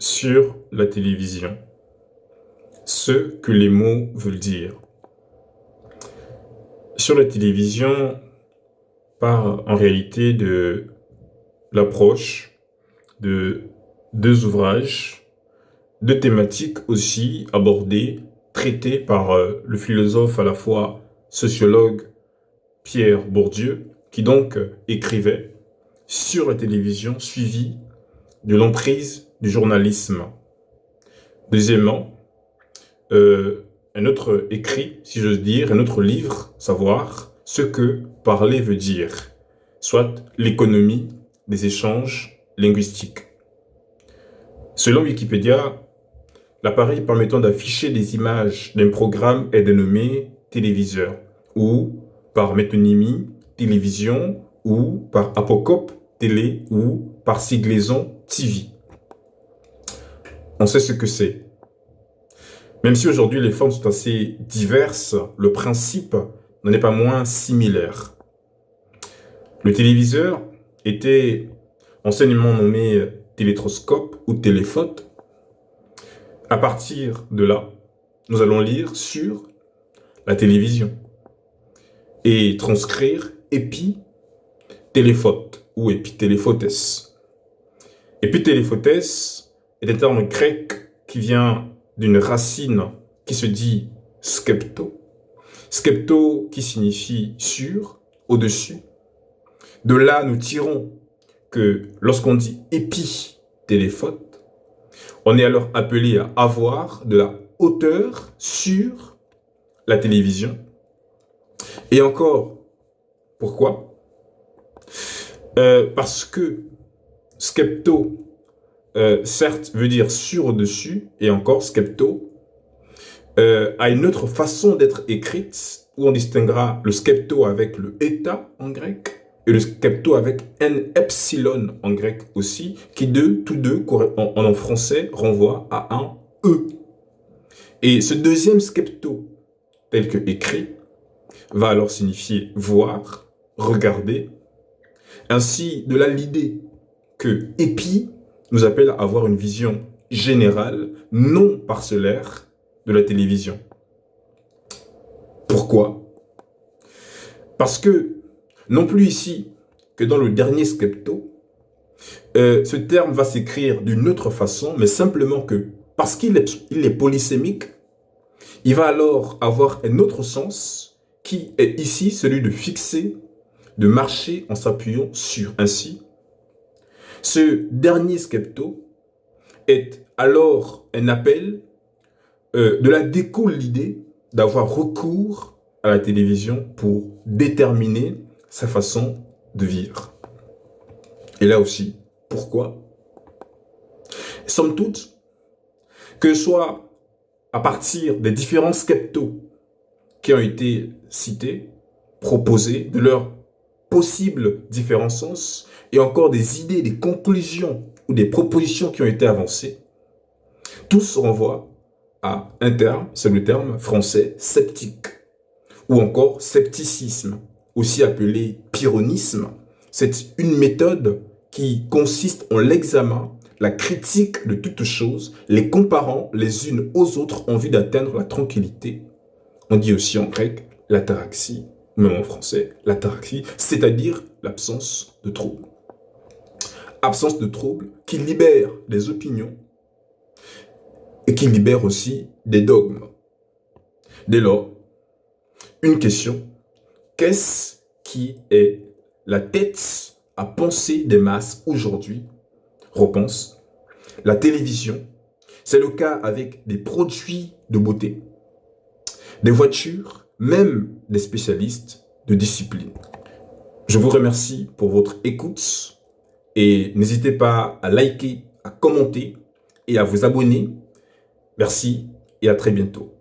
sur la télévision, ce que les mots veulent dire. Sur la télévision, part en réalité de l'approche de deux ouvrages, deux thématiques aussi abordées, traitées par le philosophe à la fois sociologue Pierre Bourdieu, qui donc écrivait sur la télévision, suivi de l'emprise du journalisme. Deuxièmement, un autre écrit, si j'ose dire, un autre livre, savoir ce que parler veut dire, soit l'économie des échanges linguistiques. Selon Wikipédia, l'appareil permettant d'afficher des images d'un programme est dénommé téléviseur, ou par métonymie télévision, ou par apocope télé, ou par siglaison TV. On sait ce que c'est. Même si aujourd'hui les formes sont assez diverses, le principe n'en est pas moins similaire. Le téléviseur était anciennement nommé télétroscope ou téléphote. À partir de là, nous allons lire sur la télévision et transcrire épitéléphote ou épitéléphotes. Épitéléphotes est un terme grec qui vient d'une racine qui se dit skepto. Skepto qui signifie sur, au-dessus. De là, nous tirons que lorsqu'on dit épitéléphote, on est alors appelé à avoir de la hauteur sur la télévision. Et encore, pourquoi? Parce que skepto, certes, veut dire sur au-dessus, et encore skepto, a une autre façon d'être écrite, où on distinguera le skepto avec le eta en grec, et le skepto avec un epsilon en grec aussi, qui tous deux, en français, renvoient à un e. Et ce deuxième skepto, tel que écrit, va alors signifier voir, regarder. Ainsi, de là l'idée que épi nous appelle à avoir une vision générale, non parcellaire, de la télévision. Pourquoi? Parce que, non plus ici que dans le dernier skepto, ce terme va s'écrire d'une autre façon, mais simplement que, parce qu'il est polysémique, il va alors avoir un autre sens qui est ici celui de fixer, de marcher en s'appuyant sur. Ainsi, ce dernier skepto est alors un appel de la découle l'idée d'avoir recours à la télévision pour déterminer sa façon de vivre. Et là aussi, pourquoi? Somme toute, que ce soit à partir des différents skeptos qui ont été cités, proposés, de leurs possibles différents sens, et encore des idées, des conclusions ou des propositions qui ont été avancées, tous renvoient à un terme, c'est le terme français sceptique, ou encore scepticisme, aussi appelé pyrrhonisme. C'est une méthode qui consiste en l'examen, la critique de toutes choses, les comparant les unes aux autres en vue d'atteindre la tranquillité. On dit aussi en grec l'ataraxie, même en français l'ataraxie, c'est-à-dire l'absence de trouble. Absence de trouble qui libère les opinions et qui libère aussi des dogmes. Dès lors, une question, qu'est-ce qui est la tête à penser des masses aujourd'hui? Réponse, la télévision. C'est le cas avec des produits de beauté, des voitures, même des spécialistes de discipline. Je vous remercie pour votre écoute et n'hésitez pas à liker, à commenter et à vous abonner. Merci et à très bientôt.